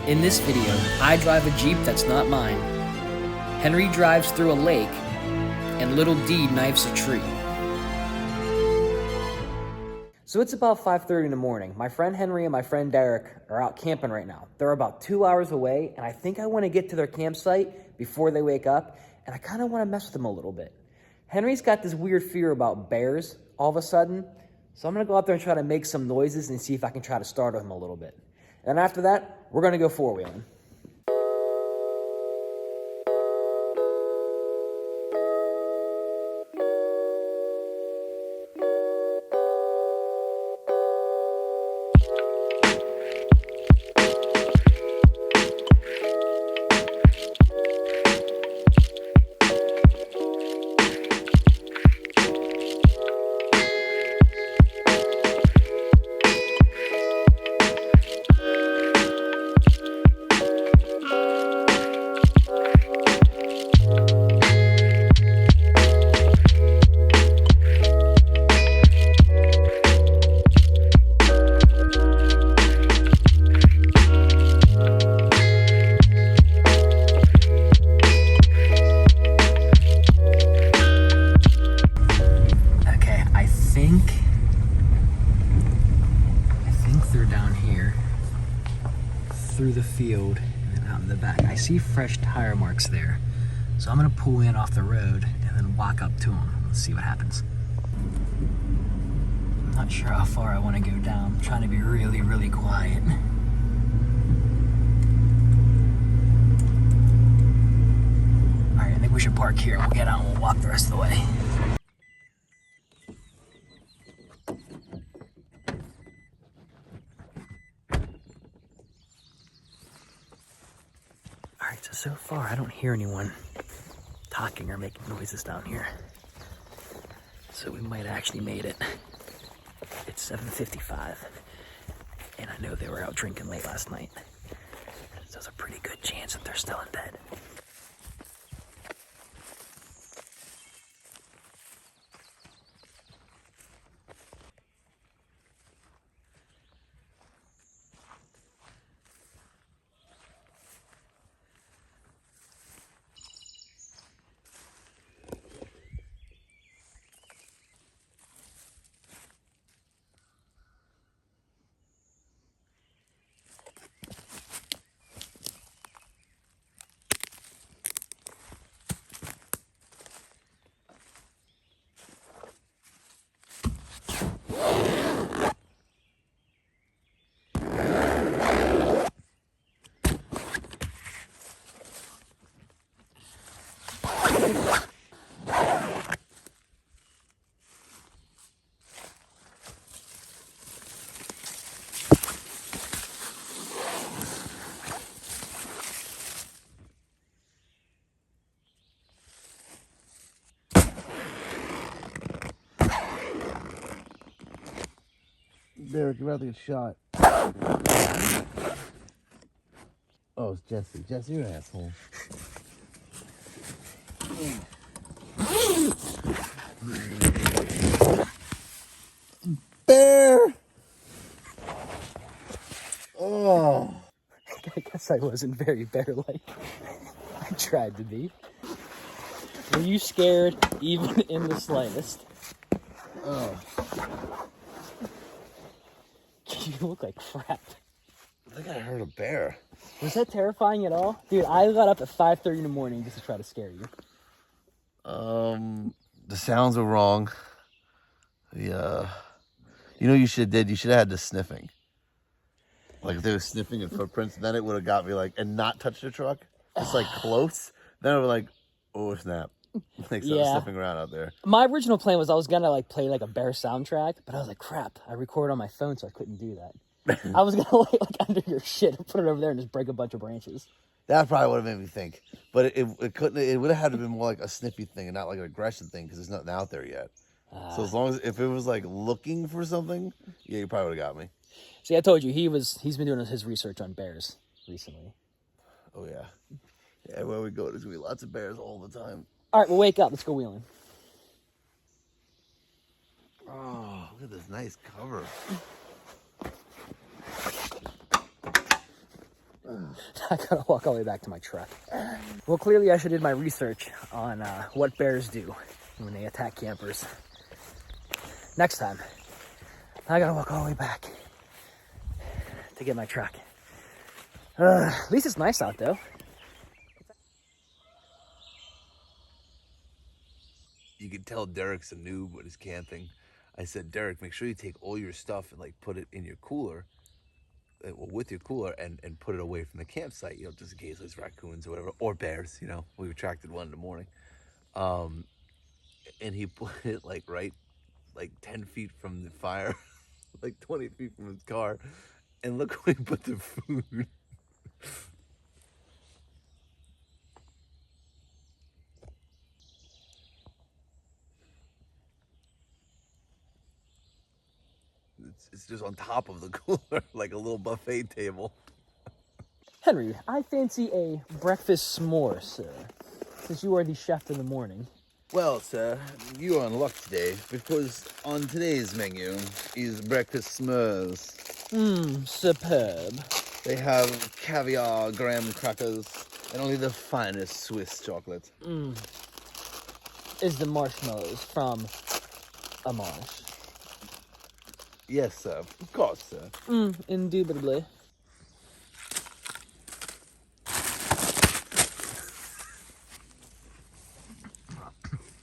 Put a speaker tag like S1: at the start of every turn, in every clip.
S1: In this video, I drive a Jeep that's not mine. Henry drives through a lake, and little D knifes a tree. So it's about 5:30 in the morning. My friend Henry and my friend Derek are out camping right now. They're about 2 hours away, and I think I want to get to their campsite before they wake up, and I kind of want to mess with them a little bit. Henry's got this weird fear about bears all of a sudden, so I'm going to go out there and try to make some noises and see if I can try to startle him a little bit. And after that, we're going to go four-wheeling. They're down here through the field and then out in the back. I see fresh tire marks there. So I'm gonna pull in off the road and then walk up to them. Let's see what happens. I'm not sure how far I wanna go down. I'm trying to be really, really quiet. All right, I think we should park here. We'll get out and we'll walk the rest of the way. So far, I don't hear anyone talking or making noises down here. So we might have actually made it. It's 7:55, and I know they were out drinking late last night. So there's a pretty good chance that they're still in bed.
S2: Derek, you're about to get shot. Oh, it's Jesse. Jesse, you're an asshole. Bear! Oh.
S1: I guess I wasn't very bear-like. I tried to be. Were you scared even in the slightest?
S2: Oh.
S1: You look like crap.
S2: I think I heard a bear.
S1: Was that terrifying at all? Dude, I got up at 5:30 in the morning just to try to scare you.
S2: The sounds were wrong. Yeah. You know what you should have did? You should have had the sniffing. Like if they were sniffing at footprints, then it would have got me like, and not touched the truck. Just like close. Then I was like, oh snap. Like sniffing around out there.
S1: My original plan was I was gonna like play like a bear soundtrack, but I was like, crap, I recorded on my phone, so I couldn't do that. I was gonna lay like under your shit and put it over there and just break a bunch of branches.
S2: That probably would have made me think, but it couldn't. It would have had to be more like a sniffy thing and not like an aggression thing because there's nothing out there yet. So as long as if it was like looking for something, yeah, you probably would have got me.
S1: See, I told you he's been doing his research on bears recently.
S2: Oh yeah, yeah. Where we go, there's gonna be lots of bears all the time.
S1: All right, well, wake up. Let's go wheeling.
S2: Oh, look at this nice cover.
S1: I gotta walk all the way back to my truck. Well, clearly I should have did my research on what bears do when they attack campers. Next time, I gotta walk all the way back to get my truck. At least it's nice out though.
S2: You can tell Derek's a noob with his camping. I said, Derek, make sure you take all your stuff and like put it in your cooler, with your cooler, and put it away from the campsite, you know, just in case there's raccoons or whatever, or bears, you know. We attracted one in the morning. And he put it like right, like 10 feet from the fire, like 20 feet from his car. And look where he put the food. It's just on top of the cooler, like a little buffet table.
S1: Henry, I fancy a breakfast s'more, sir, since you are the chef of the morning.
S2: Well, sir, you are in luck today, because on today's menu is breakfast s'mores.
S1: Superb.
S2: They have caviar, graham crackers, and only the finest Swiss chocolate.
S1: Is the marshmallows from a marsh?
S2: Yes, sir. Of course, sir.
S1: Indubitably.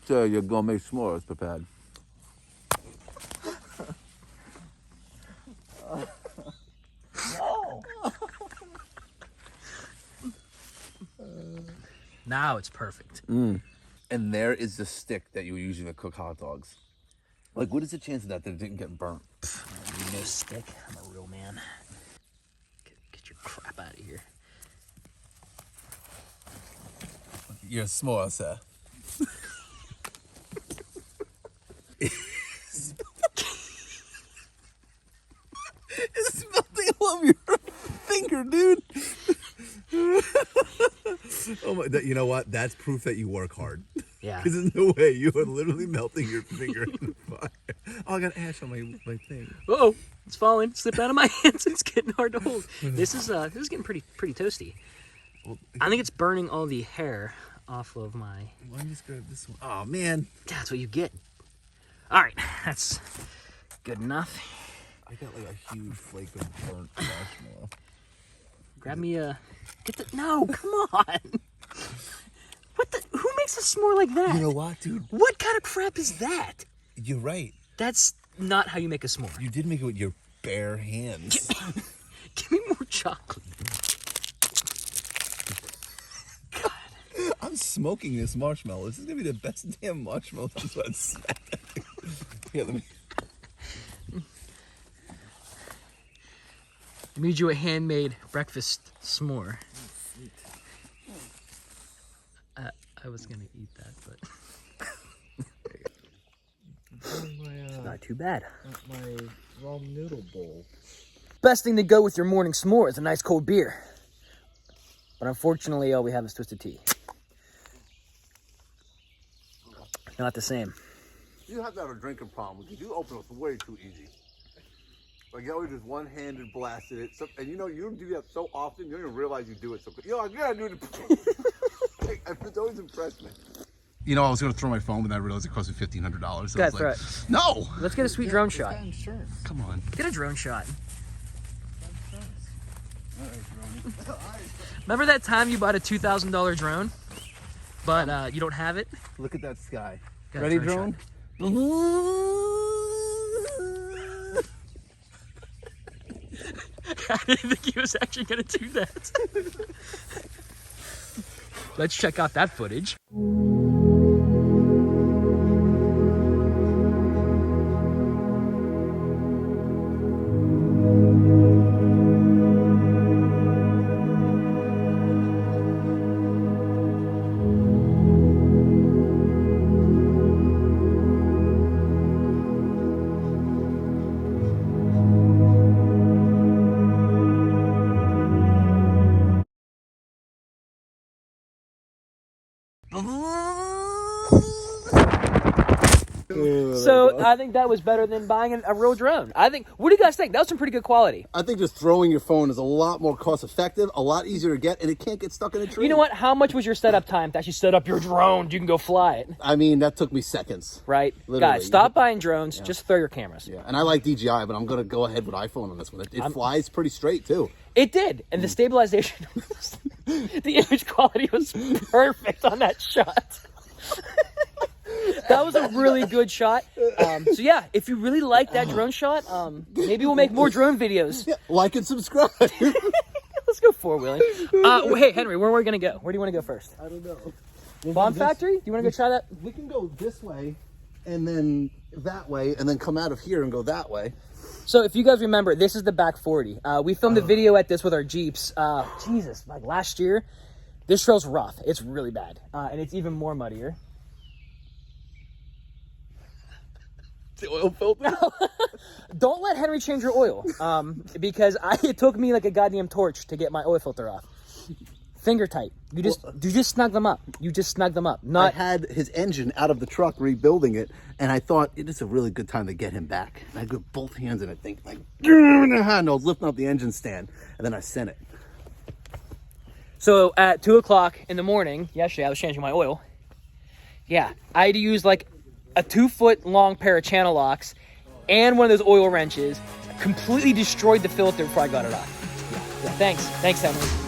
S2: Sir, your gourmet s'mores prepared.
S1: No. Now it's perfect.
S2: And there is the stick that you were using to cook hot dogs. Like, what is the chance of that it didn't get burnt?
S1: I need no stick. I'm a real man. Get your crap out of here.
S2: Your s'more, sir. It's melting all over your finger, dude. Oh my! You know what? That's proof that you work hard.
S1: Yeah.
S2: Because there's no way you are literally melting your finger in the fire. Oh, I got ash on my thing.
S1: Uh-oh, it's falling. Slipped out of my hands. It's getting hard to hold. This is getting pretty toasty.
S2: Well,
S1: I think it's burning all the hair off of my.
S2: Why don't you just grab this one? Oh man,
S1: That's what you get. All right, that's good enough.
S2: I got like a huge flake of burnt marshmallow.
S1: Grab me a. Get the. No, come on. What the? Who makes a s'more like that?
S2: You know what, dude?
S1: What kind of crap is that?
S2: You're right.
S1: That's not how you make a s'more.
S2: You did make it with your bare hands.
S1: Give me more chocolate. God.
S2: I'm smoking this marshmallow. This is gonna be the best damn marshmallow since I smacked it. Here, let me.
S1: I made you a handmade breakfast s'more. I was gonna eat that, but not too bad.
S3: My raw noodle bowl.
S1: Best thing to go with your morning s'more is a nice cold beer. But unfortunately, all we have is twisted tea. Not the same.
S2: You have to have a drinking problem because you open it way too easy. Like you always just one-handed blasted it, and you know you do that so often you don't even realize you do it so quick. You know, I gotta do it. It's always impressed me.
S4: You know, I was going to throw my phone, but then I realized it cost me $1,500. So
S1: Go
S4: I
S1: ahead,
S4: was
S1: throw
S4: like,
S1: it.
S4: no!
S1: Let's get a sweet drone shot.
S3: Insurance.
S4: Come on.
S1: Get a drone shot. Remember that time you bought a $2,000 drone, but you don't have it?
S2: Look at that sky.
S1: Got a
S2: Ready,
S1: drone
S2: drone?
S1: I didn't think he was actually going to do that. Let's check out that footage. So I think that was better than buying a real drone. What do you guys think? That was some pretty good quality.
S2: I think just throwing your phone is a lot more cost effective, a lot easier to get, and it can't get stuck in a tree.
S1: You know what? How much was your setup time to actually set up your drone? You can go fly it.
S2: I mean, that took me seconds.
S1: Right?
S2: Literally.
S1: Guys, stop buying drones. Just throw your cameras.
S2: Yeah, and I like DJI, but I'm going to go ahead with iPhone on this one. It flies pretty straight, too.
S1: It did. And the stabilization, the image quality was perfect on that shot. That was a really good shot. So yeah, if you really like that drone shot, maybe we'll make more drone videos.
S2: Yeah, like and subscribe.
S1: Let's go four-wheeling. Hey, Henry, where are we going to go? Where do you want to go first?
S2: I don't know.
S1: Bomb Factory? Do you want to go try that?
S2: We can go this way, and then that way, and then come out of here and go that way.
S1: So if you guys remember, this is the back 40. We filmed a video at this with our Jeeps. Jesus, like last year. This trail's rough. It's really bad. And it's even more muddier.
S2: The oil filter?
S1: Don't let Henry change your oil. Because it took me like a goddamn torch to get my oil filter off. Finger tight. You just snug them up. You just snug them up.
S2: I had his engine out of the truck rebuilding it, and I thought it is a really good time to get him back. And I put both hands in it, think like, and I was lifting up the engine stand, and then I sent it.
S1: So at 2 o'clock in the morning, yesterday I was changing my oil. Yeah, I had to use like a 2-foot long pair of channel locks and one of those oil wrenches. Completely destroyed the filter before I got it off. Yeah. Thanks, Henry.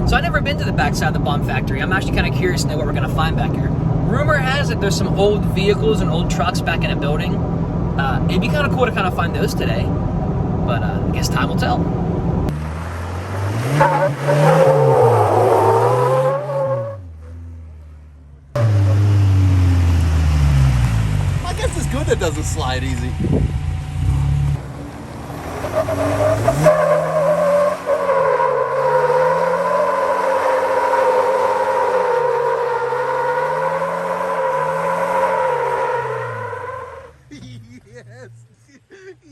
S1: So I've never been to the backside of the Bomb Factory. I'm actually kind of curious to know what we're going to find back here. Rumor has it there's some old vehicles and old trucks back in a building. It'd be kind of cool to kind of find those today. But I guess time will tell.
S2: I guess it's good that doesn't slide easy.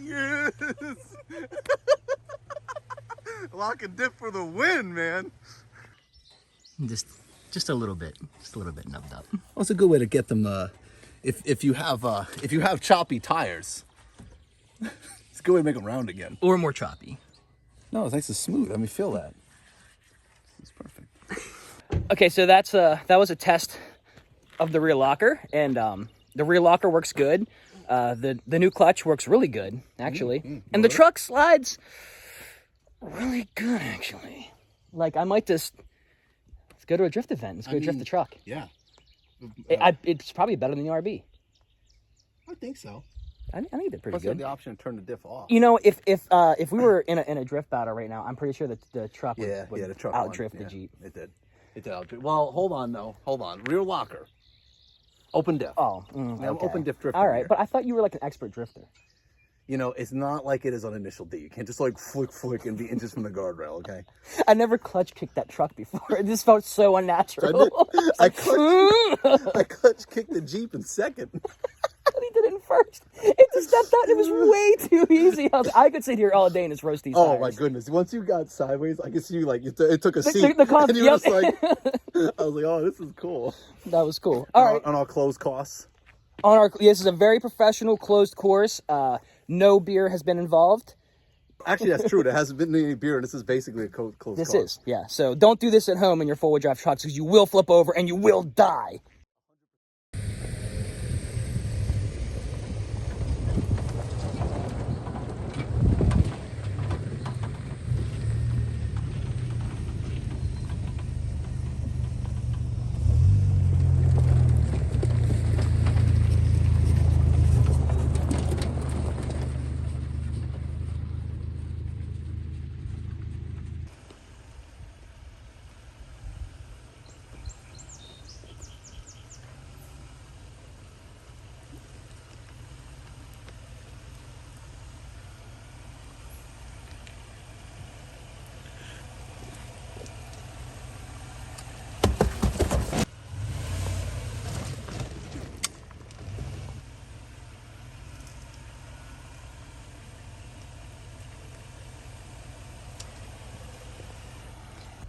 S2: Yes. Lock and dip for the win, man.
S1: Just a little bit nubbed up.
S2: Well, it's a good way to get them. If you have choppy tires, it's a good way to make them round again.
S1: Or more choppy.
S2: No, it's nice and smooth. Let me feel that. It's perfect.
S1: Okay, so that was a test of the rear locker, and the rear locker works good. The new clutch works really good, actually. And the truck slides really good, actually. Like, I might let's go to a drift event. Let's go drift the truck.
S2: Yeah.
S1: It's probably better than the RB.
S2: I think so.
S1: I think they're pretty
S2: Plus, you have
S1: good.
S2: the option to turn the diff off.
S1: You know, if we were in a drift battle right now, I'm pretty sure that the truck would
S2: the truck
S1: outdrift the Jeep.
S2: It did outdrift. Well, hold on though. Hold on. Rear locker. Open diff.
S1: Oh,
S2: I'm
S1: okay.
S2: open diff drifter.
S1: All right,
S2: here.
S1: but I thought you were like an expert drifter.
S2: You know, it's not like it is on Initial D. You can't just like flick and be inches from the guardrail, okay?
S1: I never clutch kicked that truck before. It just felt so unnatural.
S2: I clutch kicked the Jeep in second.
S1: But he did it in first. It just stepped out. It was way too easy. I could sit here all day and just roast these tires.
S2: Oh my goodness! Once you got sideways, I could see you like it took a seat.
S1: And
S2: you were just like, I was like, oh, this is cool.
S1: That was cool. All right.
S2: On our closed course.
S1: This is a very professional closed course. No beer has been involved.
S2: Actually, that's true. There hasn't been any beer, and this is basically a closed course.
S1: This is, yeah. So don't do this at home in your four-wheel drive trucks because you will flip over and you will die.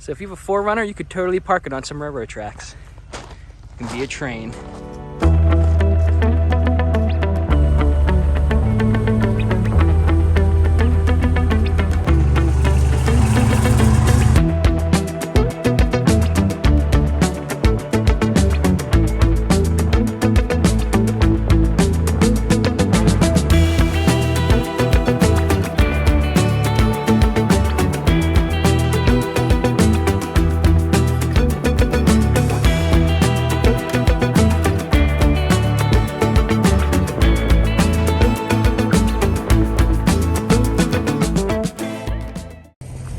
S1: So if you have a 4Runner, you could totally park it on some railroad tracks. It can be a train.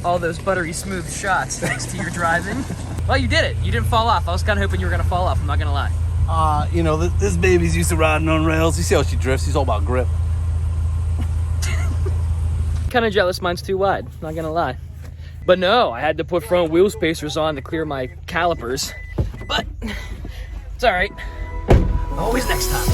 S1: All those buttery smooth shots thanks to your driving. Well, you did it. You didn't fall off. I was kind of hoping you were going to fall off. I'm not going to lie.
S5: You know, this baby's used to riding on rails. You see how she drifts? She's all about grip.
S1: Kind of jealous mine's too wide. Not going to lie. But no, I had to put front wheel spacers on to clear my calipers. But it's all right. Always next time.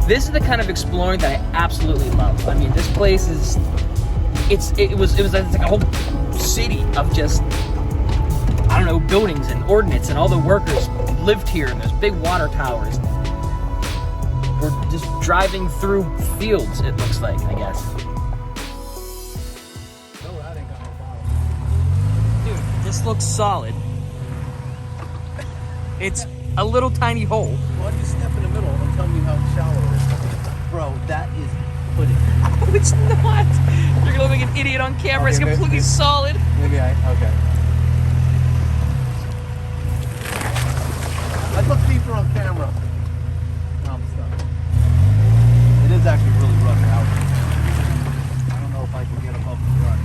S1: This is the kind of exploring that I absolutely love. I mean, this place is, it was like a whole city of just, I don't know, buildings and ordnance, and all the workers lived here, and there's big water towers. We're just driving through fields, it looks like, I guess. Dude, this looks solid. It's a little tiny hole.
S5: Why don't you step in the middle and tell me how shallow it is? Bro, that is pudding.
S1: Oh, it's not. You're gonna look like an idiot on camera. It's completely solid.
S5: Maybe okay. I look deeper on camera. No, I'm stuck. It is actually really rough out. I don't know if I can get above the rut.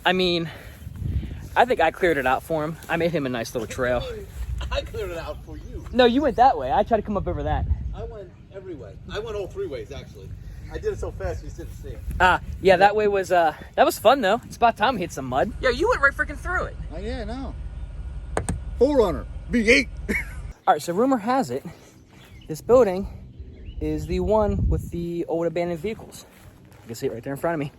S1: I mean, I think I cleared it out for him. I made him a nice little trail.
S5: I cleared it out for you.
S1: No, you went that way. I tried to come up over that.
S5: I went every way. I went all three ways, actually. I did it so fast you didn't see it.
S1: Yeah, that way was, that was fun though. It's about time we hit some mud. Yo, you went right freaking through it.
S3: Oh yeah, no. 4Runner.
S4: V8.
S1: All right, so rumor has it, this building is the one with the old abandoned vehicles. You can see it right there in front of me.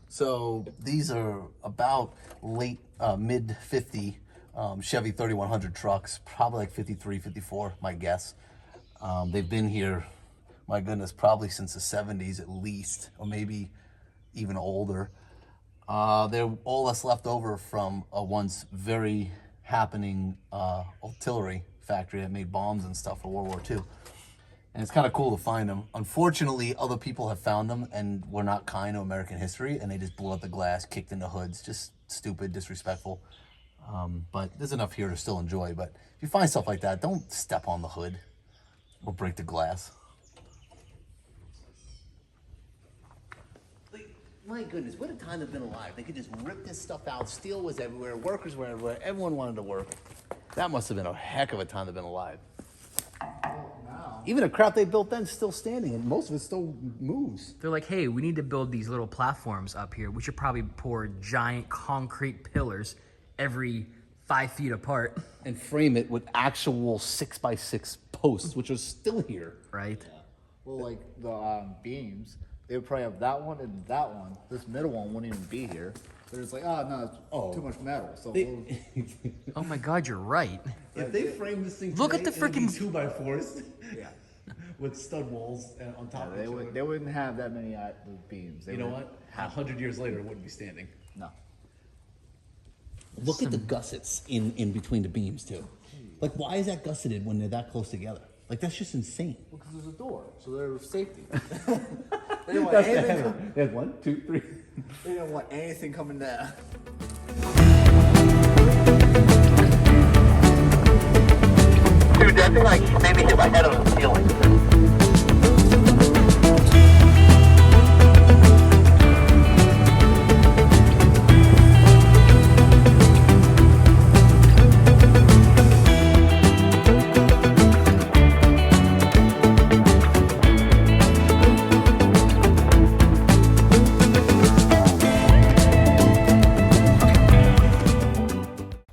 S2: So these are about late, mid 50 Chevy 3100 trucks, probably like 53, 54, my guess. They've been here, my goodness, probably since the 70s at least, or maybe even older. They're all that's left over from a once very happening artillery factory that made bombs and stuff for World War II. And it's kind of cool to find them. Unfortunately, other people have found them and were not kind to American history, and they just blew out the glass, kicked in the hoods. Just stupid, disrespectful. But there's enough here to still enjoy. But if you find stuff like that, don't step on the hood or break the glass. Like, my goodness, what a time to have been alive. They could just rip this stuff out. Steel was everywhere. Workers were everywhere. Everyone wanted to work. That must have been a heck of a time to have been alive. Even the crap they built then is still standing, and most of it still moves.
S1: They're like, hey, we need to build these little platforms up here. We should probably pour giant concrete pillars every 5 feet apart.
S2: And frame it with actual 6x6 posts, which are still here.
S1: Right?
S3: Well, like the beams, they would probably have that one and that one. This middle one wouldn't even be here. They're just like, oh no, it's too much metal. So we'll...
S1: Oh my God, you're right.
S2: If they frame this thing,
S1: Look at the freaking
S2: 2x4s.
S3: yeah.
S2: With stud walls on top of each other.
S3: They wouldn't have that many beams. They
S2: You know
S3: would
S2: what? 100 years later, it wouldn't be standing.
S3: No.
S2: Look at the gussets in between the beams too. Like, why is that gusseted when they're that close together? Like, that's just insane.
S3: Because there's a door, so they're safety. They didn't want anything.
S2: There's 1, 2, 3.
S3: They didn't want anything coming down.
S6: Dude, that thing like made me hit my head on the ceiling.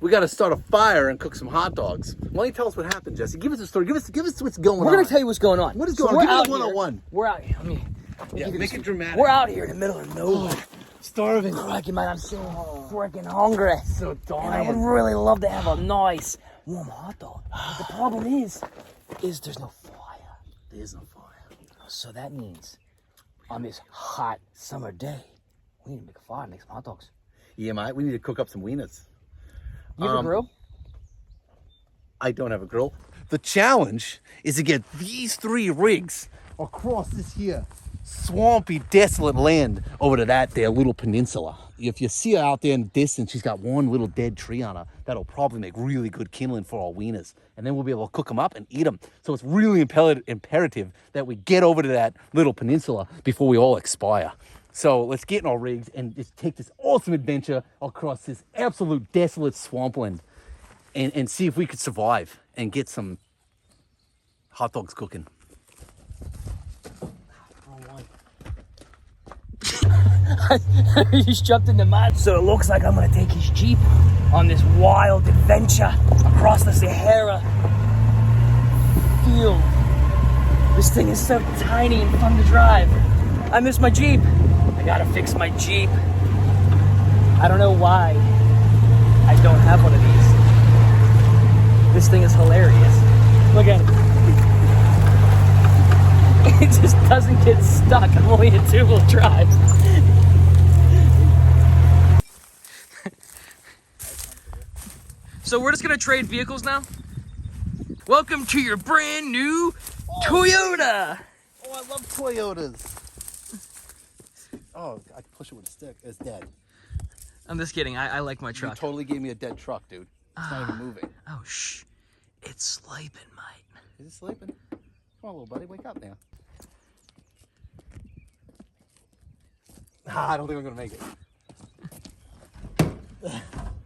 S2: We got to start a fire and cook some hot dogs. Why don't you tell us what happened, Jesse? Give us a story. Give us what's going on.
S1: We're going to tell you what's going on.
S2: What is
S1: So
S2: going on?
S1: we're
S2: Give
S1: out
S2: us
S1: here.
S2: 101.
S1: We're out here.
S2: Yeah, make it dramatic.
S1: We're out here in the middle of nowhere.
S2: Starving.
S1: Crikey, man, I'm so freaking hungry.
S2: So
S1: And I would
S2: tired.
S1: really love to have a nice warm hot dog. But the problem is there's no fire.
S2: There's no fire.
S1: So that means on this hot summer day, we need to make a fire, make some hot dogs.
S2: Yeah, mate, we need to cook up some wieners.
S1: You have a grill?
S2: I don't have a grill. The challenge is to get these 3 rigs across this here swampy, desolate land over to that there little peninsula. If you see her out there in the distance, she's got one little dead tree on her. That'll probably make really good kindling for our wieners. And then we'll be able to cook them up and eat them. So it's really imperative that we get over to that little peninsula before we all expire. So let's get in our rigs and just take this awesome adventure across this absolute desolate swampland and see if we could survive and get some hot dogs cooking.
S1: He just jumped in the mud. So it looks like I'm gonna take his Jeep on this wild adventure across the Sahara field. This thing is so tiny and fun to drive. I miss my Jeep. I gotta fix my Jeep. I don't know why I don't have one of these. This thing is hilarious. Look at it. It just doesn't get stuck. I'm only a two-wheel drive. So we're just gonna trade vehicles now. Welcome to your brand new Toyota.
S5: Oh, I love Toyotas. Oh, I can push it with a stick. It's dead.
S1: I'm just kidding. I like my
S5: You
S1: truck.
S5: totally gave me a dead truck, dude. It's not even moving.
S1: Oh, shh. It's sleeping, mate.
S5: Is it sleeping? Come on, little buddy, wake up now. I don't think I'm gonna make it.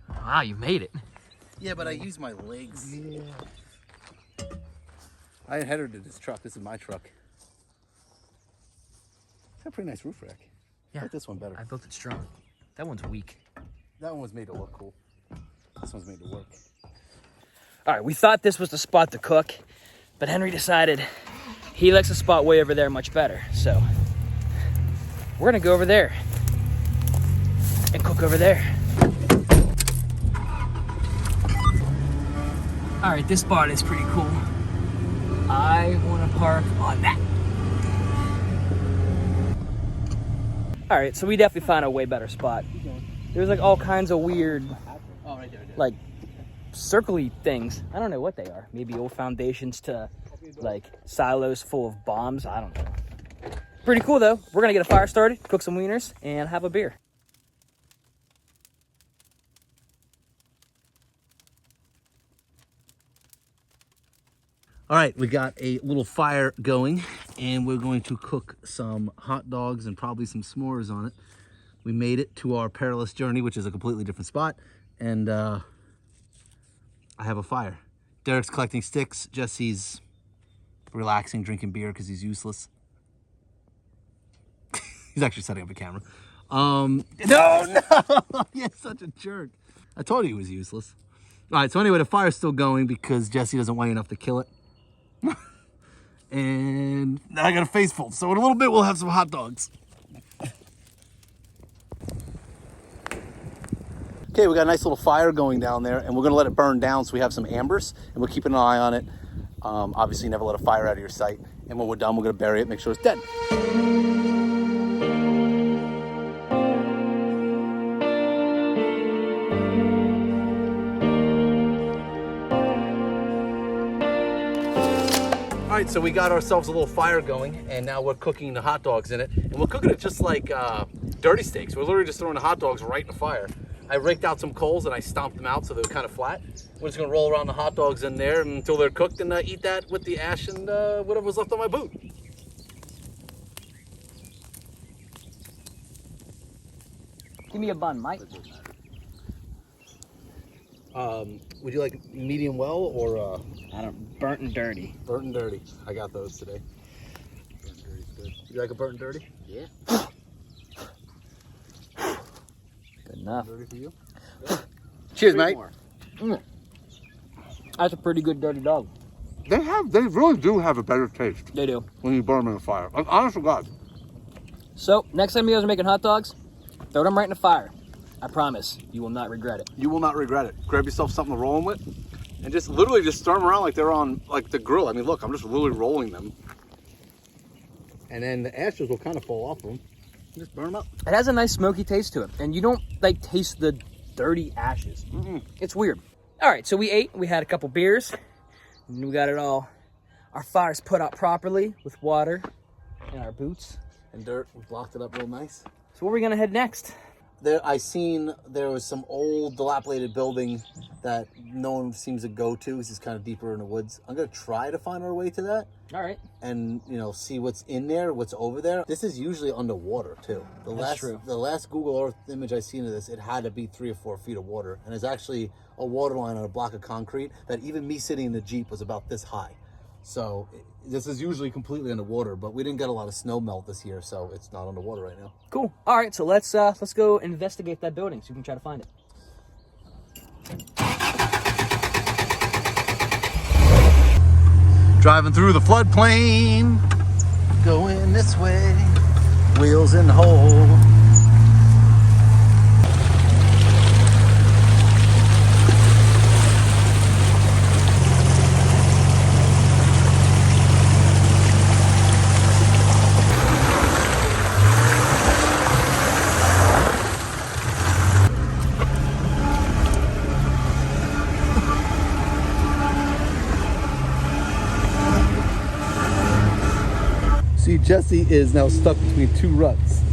S1: Wow, you made it.
S5: Yeah, but I use my legs. Yeah. I inherited this truck. This is my truck. It's got a pretty nice roof rack.
S1: Yeah.
S5: I like this one better.
S1: I built it strong. That one's weak.
S5: That one was made to look cool. This one's made to work.
S1: All right, we thought this was the spot to cook, but Henry decided he likes the spot way over there much better. So we're gonna go over there and cook over there. All right, this spot is pretty cool. I wanna park on that. All right, so we definitely found a way better spot. There's like all kinds of weird,
S5: Oh, right there.
S1: like circly things. I don't know what they are. Maybe old foundations to like silos full of bombs. I don't know. Pretty cool though. We're gonna get a fire started, cook some wieners, and have a beer.
S5: All right, we got a little fire going, and we're going to cook some hot dogs and probably some s'mores on it. We made it to our perilous journey, which is a completely different spot, and I have a fire. Derek's collecting sticks. Jesse's relaxing, drinking beer because he's useless. He's actually setting up a camera. No! You're such a jerk. I told you he was useless. All right, so anyway, the fire's still going because Jesse doesn't weigh enough to kill it. And now I got a face full. So in a little bit, we'll have some hot dogs. Okay, we got a nice little fire going down there, and we're gonna let it burn down so we have some ambers, and we're keeping an eye on it. Obviously, never let a fire out of your sight. And when we're done, we're gonna bury it, make sure it's dead. All right, so we got ourselves a little fire going, and now we're cooking the hot dogs in it. And we're cooking it just like dirty steaks. We're literally just throwing the hot dogs right in the fire. I raked out some coals and I stomped them out so they were kind of flat. We're just gonna roll around the hot dogs in there until they're cooked and eat that with the ash and whatever was left on my boot.
S1: Give me a bun, Mike.
S5: Would you like medium well or
S1: I don't, burnt and dirty.
S5: burnt and dirty? I got those today. Burnt and dirty's good. You like a burnt and dirty?
S3: Yeah.
S1: Good enough.
S5: Dirty for you?
S2: Cheers, mate.
S1: That's a pretty good dirty dog.
S2: They really do have a better taste
S1: They do.
S2: when you burn them in the fire. Like, honest to God.
S1: So next time you guys are making hot dogs, throw them right in the fire. I promise you will not regret it.
S5: You will not regret it. Grab yourself something to roll them with, and just literally just stir them around like they're on like the grill. I mean, look, I'm just literally rolling them, and then the ashes will kind of fall off them. Just burn them up.
S1: It has a nice smoky taste to it, and you don't like taste the dirty ashes. It's weird. All right, so we ate. We had a couple beers, and we got it all. Our fire's put out properly with water and our boots.
S5: And dirt, we blocked it up real nice.
S1: So where are we gonna head next?
S5: I seen there was some old dilapidated building that no one seems to go to. It's just kind of deeper in the woods. I'm gonna try to find our way to that
S1: All right.
S5: and see what's in there, what's over there. This is usually underwater too.
S1: That's true.
S5: The last Google Earth image I seen of this, it had to be 3 or 4 feet of water, and there's actually a water line on a block of concrete that even me sitting in the Jeep was about this high. So this is usually completely underwater, but we didn't get a lot of snow melt this year, so it's not underwater right now.
S1: Cool. All right, so let's go investigate that building so we can try to find it.
S5: Driving through the floodplain, going this way, wheels in the hole. See, Jesse is now stuck between two ruts.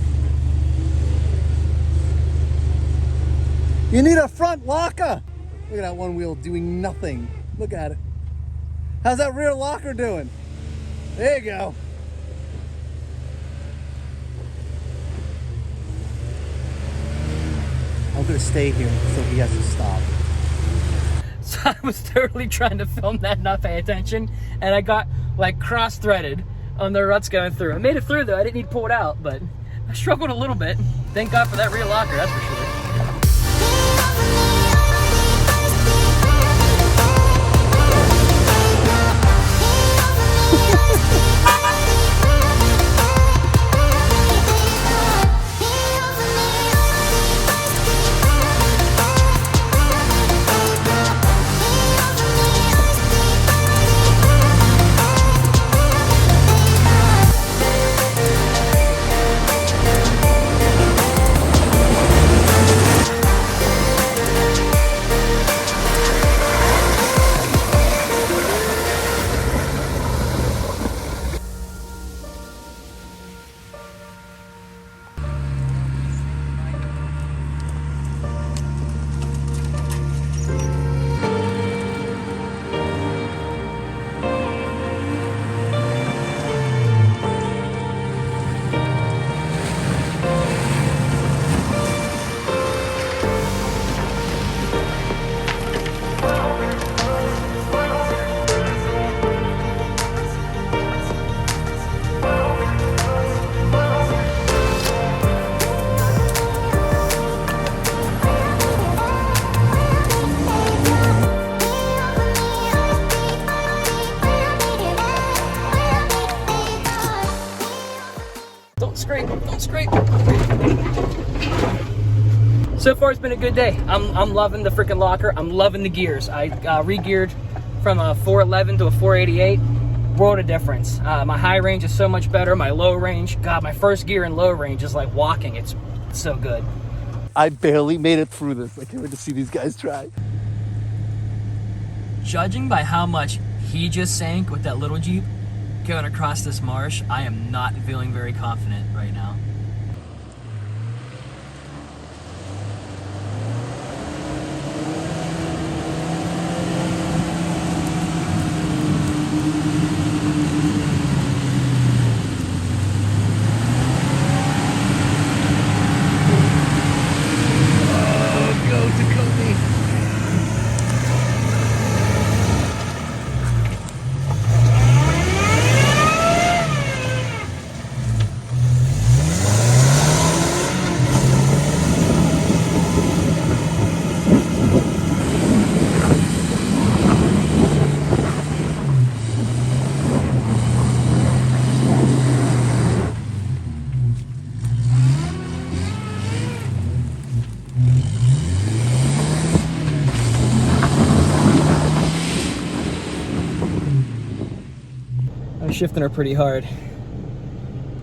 S5: You need a front locker. Look at that one wheel doing nothing. Look at it. How's that rear locker doing? There you go. I'm gonna stay here so he has to stop.
S1: So I was totally trying to film that and not pay attention, and I got like cross-threaded on the ruts going through. I made it through though. I didn't need to pull it out, but I struggled a little bit. Thank God for that rear locker, that's for sure. Don't scrape, don't scrape. So far it's been a good day. I'm loving the freaking locker. I'm loving the gears. I re-geared from a 411 to a 488. World of difference. My high range is so much better. My low range, God, my first gear in low range is like walking. It's so good.
S5: I barely made it through this. I can't wait to see these guys try.
S1: Judging by how much he just sank with that little Jeep going across this marsh, I am not feeling very confident right now. Shifting her pretty hard.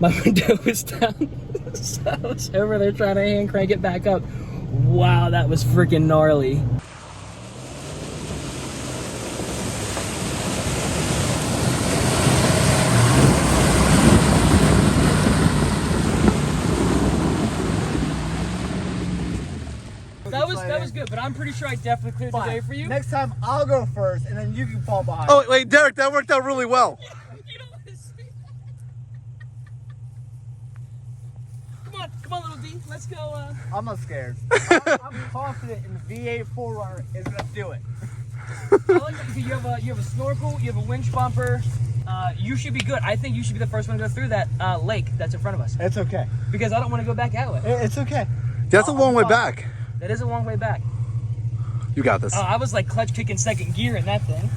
S1: My window was down, so I was over there trying to hand crank it back up. Wow, that was freaking gnarly. That was good, but I'm pretty sure I definitely cleared the way for you.
S3: Next time I'll go first, and then you can fall behind.
S5: Oh, wait, Derek, that worked out really well.
S1: You don't want to see that. Come on, little D. Let's go.
S3: I'm not scared. I'm confident in the V8 4Runner is gonna do it.
S1: I like that because you have a snorkel, you have a winch bumper. You should be good. I think you should be the first one to go through that lake that's in front of us.
S3: It's okay.
S1: Because I don't want to go back that way.
S3: It's okay.
S5: That's a long way back.
S1: That is a long way back.
S5: You got this.
S1: Oh, I was like clutch kicking second gear in that thing.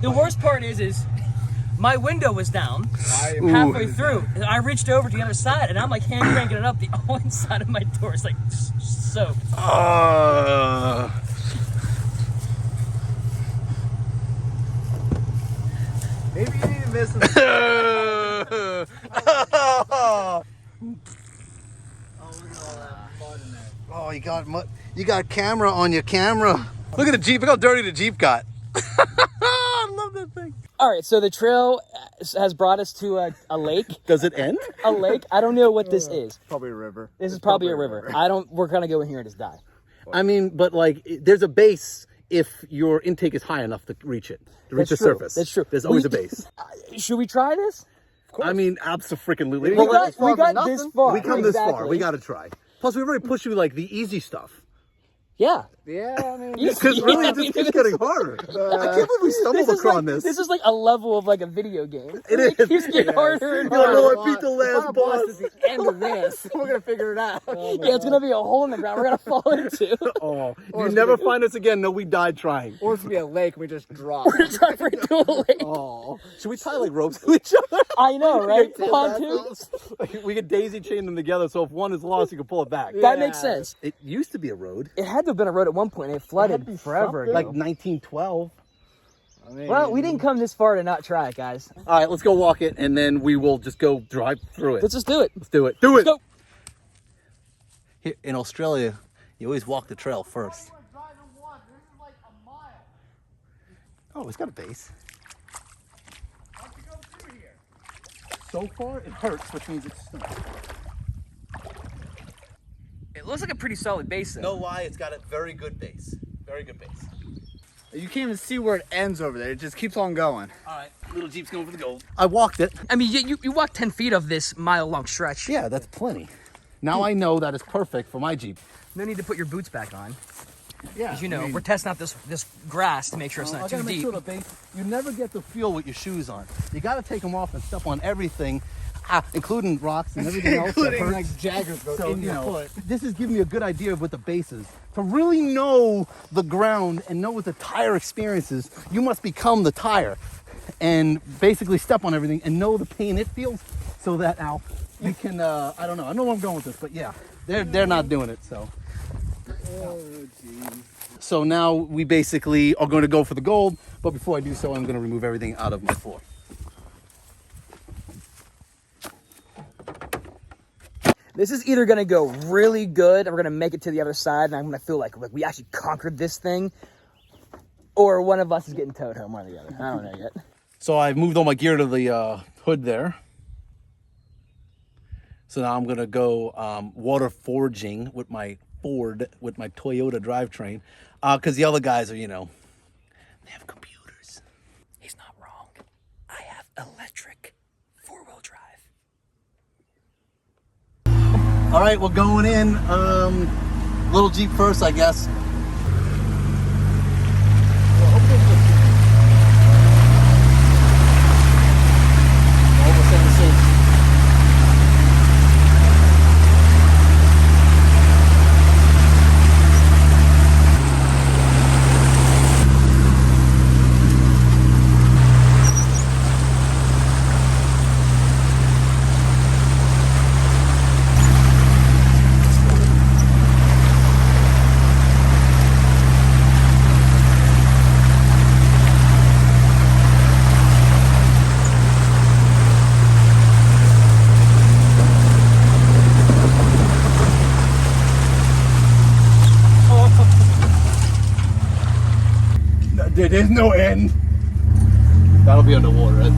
S1: The worst part is my window was down halfway through. And I reached over to the other side, and I'm like hand cranking it up. The whole inside of my door is like soaked.
S3: Maybe you need to miss some.
S5: Oh, you got camera on your camera. Look at the Jeep. Look how dirty the Jeep got. I love that thing.
S1: All right, so the trail has brought us to a lake.
S5: Does it end?
S1: A lake. I don't know what this is.
S3: Probably a river.
S1: This is probably a river. We're gonna go in here and just die.
S5: I mean, but like, there's a base if your intake is high enough to reach it, to reach the surface.
S1: That's true.
S5: There's always a base.
S1: Should we try this?
S5: I mean, absolutely.
S1: We got this far.
S5: We come this far. We got to try. Plus, we already pushed you like the easy stuff.
S1: Yeah.
S3: Yeah, I mean,
S5: Because really, it just keeps getting harder. I can't believe we stumbled across this.
S1: This is like a level of like a video game.
S5: It is.
S1: It keeps getting harder and
S5: You're like,
S1: harder.
S5: oh, I beat the last boss.
S3: is the end of this. We're gonna figure it out.
S1: Yeah, it's gonna be a hole in the ground. We're gonna fall into.
S5: Oh, if you never find us again, no, we died trying.
S3: Or it's gonna be a lake and we just drop.
S1: We're trying to do a lake.
S5: Oh, should we tie like ropes to each other?
S1: I know, right? Pontoons.
S5: We could daisy chain them together, so if one is lost, you can pull it back.
S1: That makes sense.
S5: It used to be a road,
S1: It had to have been a road at one point. And it flooded forever ago.
S5: like 1912.
S3: I mean,
S1: Well, we didn't come this far to not try it, guys.
S5: All right, let's go walk it, and then we will just go drive through it.
S1: Let's just do it.
S5: Let's do it. Do it.
S1: Go.
S5: Here in Australia, you always walk the trail first. Oh, it's got a base. So far, it hurts, which means it's snow.
S1: It looks like a pretty solid base, though.
S5: No lie, it's got a very good base. Very good base.
S3: you can't even see where it ends over there. It just keeps on going.
S5: All right, little Jeep's going for the gold. I walked it.
S1: I mean, you walked 10 feet of this mile-long stretch.
S5: Yeah, that's plenty. Now I know that it's perfect for my Jeep.
S1: No need to put your boots back on.
S3: Yeah.
S1: As you know, we're testing out this grass to make sure it's
S5: I
S1: not
S5: gotta
S1: too
S5: make
S1: deep.
S5: sure the base, you never get to feel with your shoes on. You gotta take them off and step on everything, including rocks and everything else.
S3: Including
S5: that
S3: like
S5: hurts.
S3: jaggers go
S5: So,
S3: in
S5: you
S3: your
S5: know,
S3: foot.
S5: this is giving me a good idea of what the base is. To really know the ground and know what the tire experience is, you must become the tire and basically step on everything and know the pain it feels so that now you can, I don't know where I'm going with this, but yeah, they're not doing it, so.
S3: Oh, jeez.
S5: So now we basically are going to go for the gold, but before I do so, I'm going to remove everything out of my floor.
S1: This is either going to go really good and we're going to make it to the other side and I'm going to feel like we actually conquered this thing, or one of us is getting towed home, one or the other. I don't know yet.
S5: So I moved all my gear to the hood there. So now I'm going to go water foraging with my Toyota drivetrain, because the other guys are, they have computers.
S1: He's not wrong. I have electric 4-wheel drive.
S5: All right, we're going in. Little Jeep first, I guess. Almost in the same. There's no end. That'll be underwater.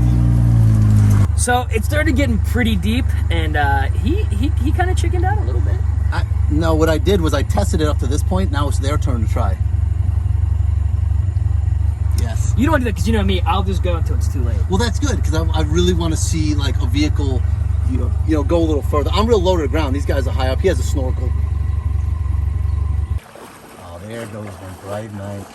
S1: So it started getting pretty deep, and he kind of chickened out a little bit.
S5: No, what I did was I tested it up to this point. Now it's their turn to try. Yes.
S1: You don't want to do that because you know me. I'll just go until it's too late.
S5: Well, that's good because I really want to see like a vehicle, go a little further. I'm real low to the ground. These guys are high up. He has a snorkel. Oh, there goes one bright night.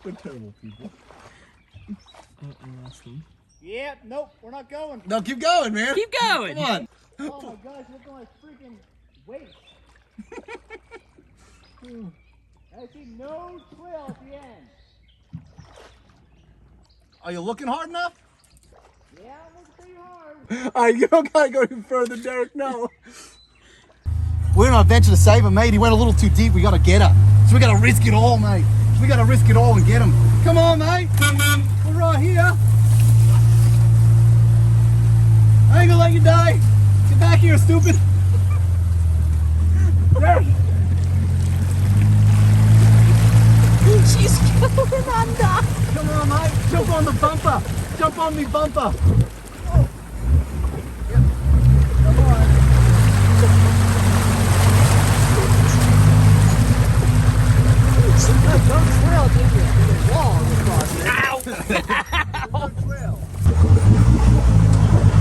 S3: We're terrible people. Yeah, nope, we're not going.
S5: No, keep going, man.
S1: Keep going.
S5: Come on.
S3: Oh my gosh, look at my freaking waist. I see no trail at the end.
S5: Are you looking hard enough?
S3: Yeah, it looks pretty hard.
S5: All right, you don't gotta go any further, Derek. No. We're gonna venture to save him, mate. He went a little too deep. We gotta get her. So we gotta risk it all, mate. We gotta risk it all and get him. Come on, mate. We're right here. I ain't gonna let you die. Get back here, stupid. Derek.
S1: She's going under.
S5: Come on, mate. Jump on the bumper. Jump on me bumper. Oh. Yep. Come on.
S1: No trail at the end of the wall across it. Ow!
S5: No trail.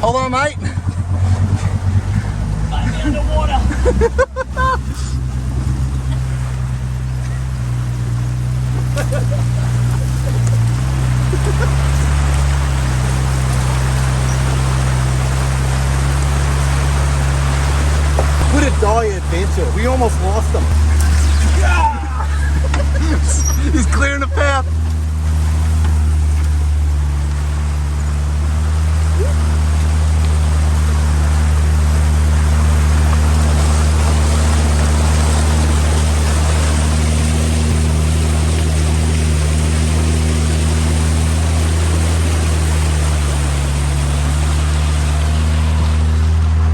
S5: Hold on, mate.
S1: Find me underwater.
S5: What a dire adventure. We almost lost him. He's clearing the path.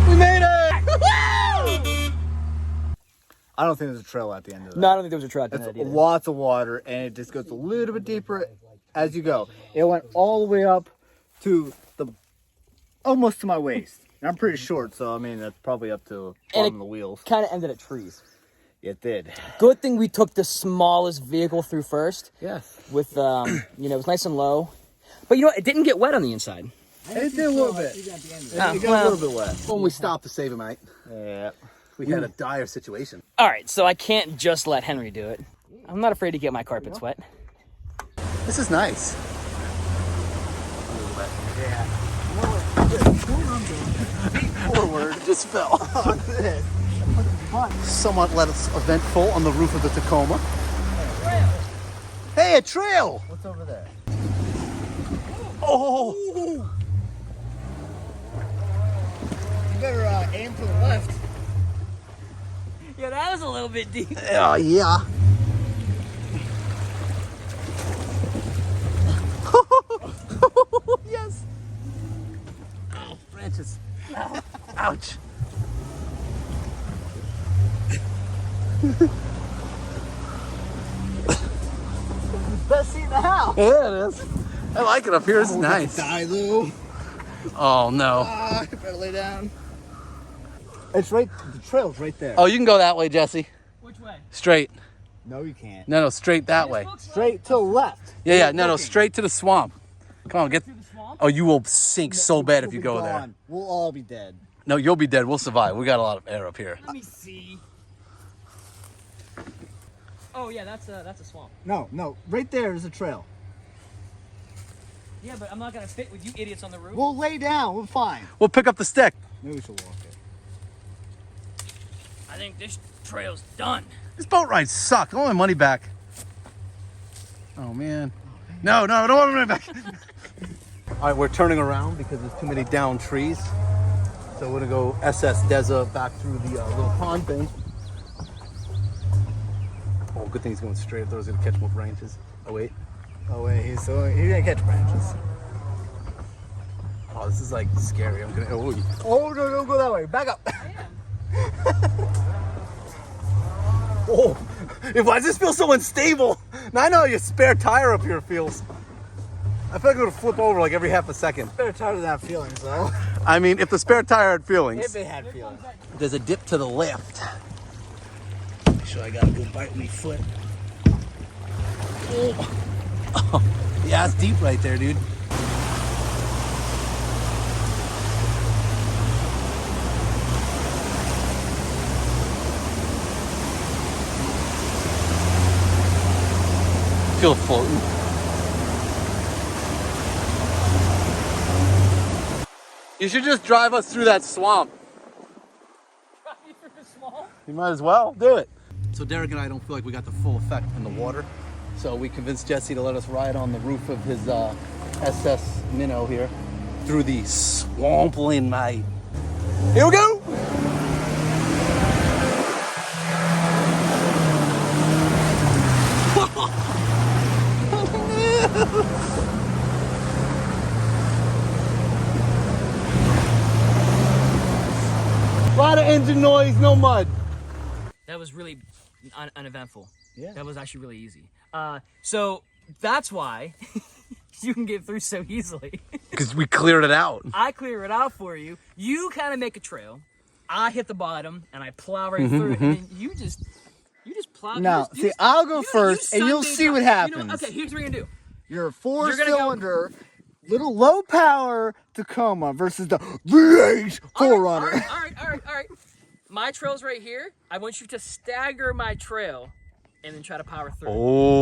S5: We made it!
S3: I don't think there's a trail at the end of that.
S1: No, I don't think there was a trail at the end
S3: It's
S1: of that either.
S3: lots of water, and it just goes a little bit deeper as you go. It went all the way up to almost to my waist. And I'm pretty short, so I mean that's probably up to bottom of the wheels.
S1: Kind of ended at trees.
S3: It did.
S1: Good thing we took the smallest vehicle through first.
S3: Yes.
S1: With it was nice and low. But you know what? It didn't get wet on the inside.
S3: It did a little bit. It got a little bit wet.
S5: When we stopped to save him, mate,
S3: Yeah.
S5: we had a dire situation.
S1: All right, so I can't just let Henry do it. I'm not afraid to get my carpets wet.
S5: This is nice. Forward just fell. Somewhat less eventful on the roof of the Tacoma. Hey, a trail!
S3: What's over there?
S5: Oh!
S3: You better aim to the left.
S1: Yeah, that was a little bit deep.
S5: Oh, yeah. Yes. Ow, branches. Ow. Ouch.
S3: Best seat in the house.
S5: Yeah, it is. I like it up here. It's nice.
S3: Die, Lou.
S5: Oh, no.
S3: You better lay down. It's right. The trail's right there.
S5: Oh, you can go that way, Jesse.
S1: Which way?
S5: Straight.
S3: No, you can't.
S5: No, straight that way.
S3: Straight to the left.
S5: Yeah, no, straight to the swamp. Come on, get.
S1: Through the swamp?
S5: Oh, you will sink so bad if you go there.
S3: We'll all be dead.
S5: No, you'll be dead. We'll survive. We got a lot of air up here.
S1: Let me see. Oh yeah, that's a swamp.
S3: No. Right there is a trail.
S1: Yeah, but I'm not gonna fit with you idiots on the roof.
S3: We'll lay down. We're fine.
S5: We'll pick up the stick.
S3: Maybe we should walk it.
S1: I think this trail's done.
S5: This boat ride sucked. I want my money back. Oh, man. No, I don't want my money back. All right, we're turning around because there's too many down trees. So we're going to go itsDeza back through the little pond thing. Oh, good thing he's going straight. I thought I was going to catch more branches. Oh, wait.
S3: Oh wait, he's gonna catch branches.
S5: Oh, this is like scary. I'm going to...
S3: Oh no, don't go that way. Back up.
S5: Oh, why does this feel so unstable? Now I know how your spare tire up here feels. I feel like it would flip over like every half a second.
S3: Better tired of that feelings though.
S5: I mean, if the spare tire had feelings.
S3: If it had feelings.
S5: There's a dip to the left. Make sure I got a good bite in my foot. Oh. Yeah, it's deep right there, dude. Feel floating. You should just drive us through that swamp.
S1: Drive you through the swamp?
S5: You might as well do it. So Derek and I don't feel like we got the full effect in the water. So we convinced Jesse to let us ride on the roof of his SS Minnow here through the swampland, mate. Here we go! A lot of engine noise, no mud.
S1: That was really uneventful.
S5: Yeah.
S1: That was actually really easy. So that's why you can get through so easily.
S5: Because we cleared it out.
S1: I clear it out for you. You kind of make a trail. I hit the bottom and I plow right through it. And then you just plow.
S3: Now, see, I'll go first, and you'll see what happens.
S1: You know, okay, here's what you're gonna do.
S3: Your
S1: You're gonna
S3: four-cylinder, little low-power Tacoma versus the V8 4Runner.
S1: All right. My trail's right here. I want you to stagger my trail and then try to power through.
S5: Oh.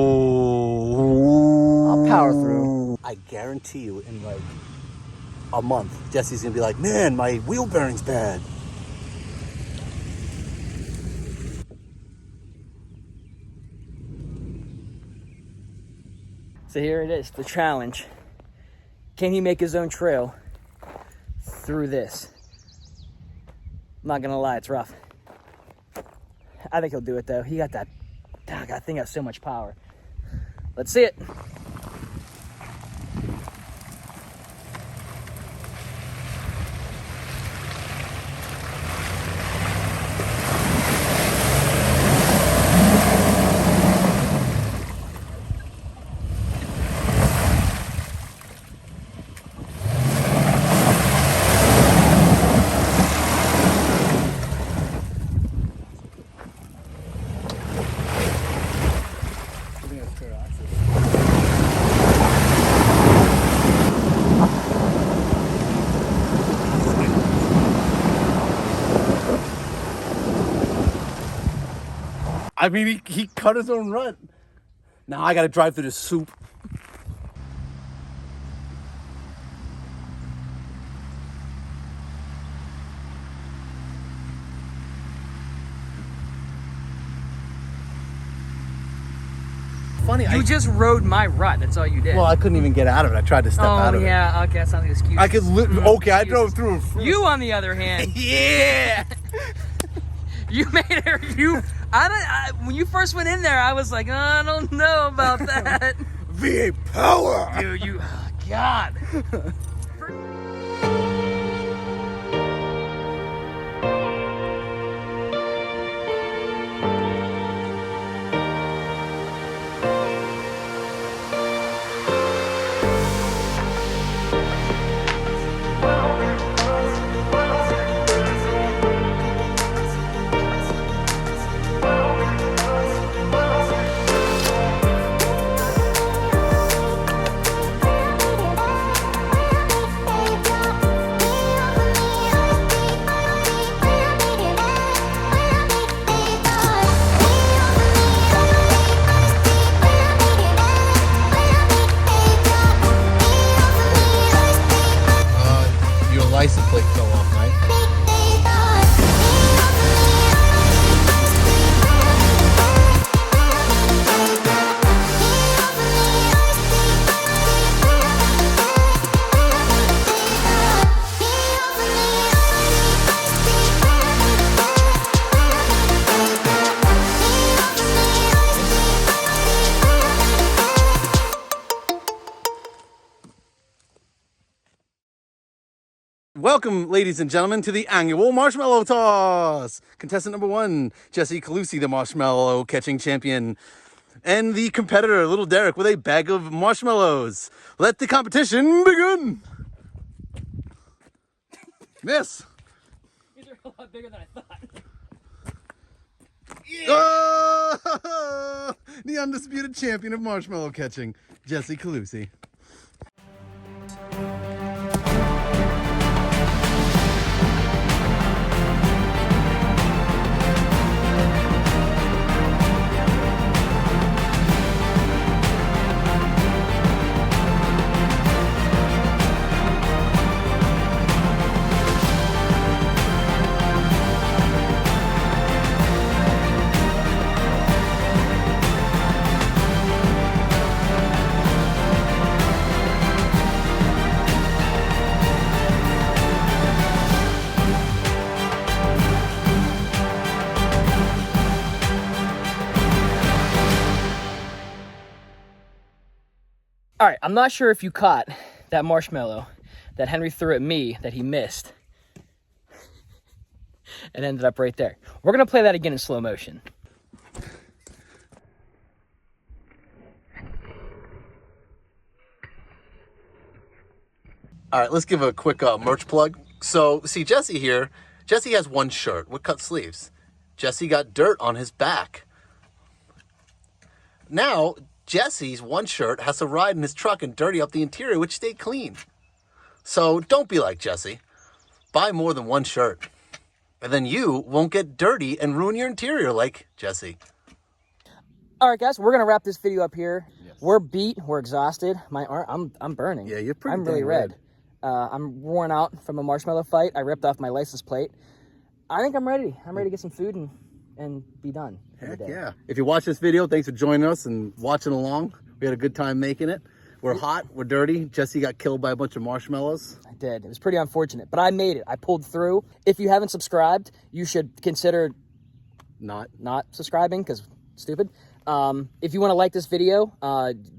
S3: I'll power through.
S5: I guarantee you in like a month, Jesse's gonna be like, man, my wheel bearing's bad.
S1: So here it is, the challenge. Can he make his own trail through this? I'm not gonna lie, it's rough. I think he'll do it though. He got that, that thing has so much power. Let's see it.
S5: I mean, he cut his own rut. Now I gotta drive through the soup. Funny,
S1: You just rode my rut, that's all you did.
S5: well, I couldn't even get out of it. I tried to step out of it.
S1: yeah, okay, that sounds like an excuse.
S5: I could, okay, I drove through it.
S1: You, on the other hand,
S5: Yeah.
S1: you made her. When you first went in there, I was like, I don't know about that.
S5: V8 power.
S1: Dude, God.
S5: Your license plate fell off, right? Welcome, ladies and gentlemen, to the annual marshmallow toss. Contestant number 1, Jesse Calusi, the marshmallow catching champion, and the competitor, little Derek, with a bag of marshmallows. Let the competition begin. Miss.
S1: These are a lot bigger than I thought.
S5: Oh, the undisputed champion of marshmallow catching, Jesse Calusi.
S1: All right, I'm not sure if you caught that marshmallow that Henry threw at me that he missed and ended up right there. We're gonna play that again in slow motion.
S2: All right, let's give a quick merch plug. So, see, Jesse here, Jesse has one shirt with cut sleeves. Jesse got dirt on his back. Now, Jesse's one shirt has to ride in his truck and dirty up the interior, which stayed clean. So, don't be like Jesse. Buy more than one shirt. And then you won't get dirty and ruin your interior like Jesse.
S1: All right, guys, we're gonna wrap this video up here. Yes. We're beat, we're exhausted. My arm, I'm burning.
S5: Yeah, you're pretty
S1: I'm really
S5: dang
S1: red. I'm worn out from a marshmallow fight. I ripped off my license plate. I think I'm ready. I'm ready to get some food and be done.
S5: Heck yeah. If you watch this video, thanks for joining us and watching along. We had a good time making it. We're hot, we're dirty. Jesse got killed by a bunch of marshmallows.
S1: I did. It was pretty unfortunate, but I made it. I pulled through. If you haven't subscribed, you should consider not subscribing because stupid. If you want to like this video,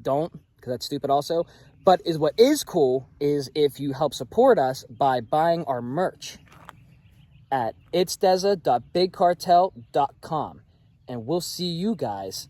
S1: don't, because that's stupid also. But what is cool is if you help support us by buying our merch at itsDeza.bigcartel.com. And we'll see you guys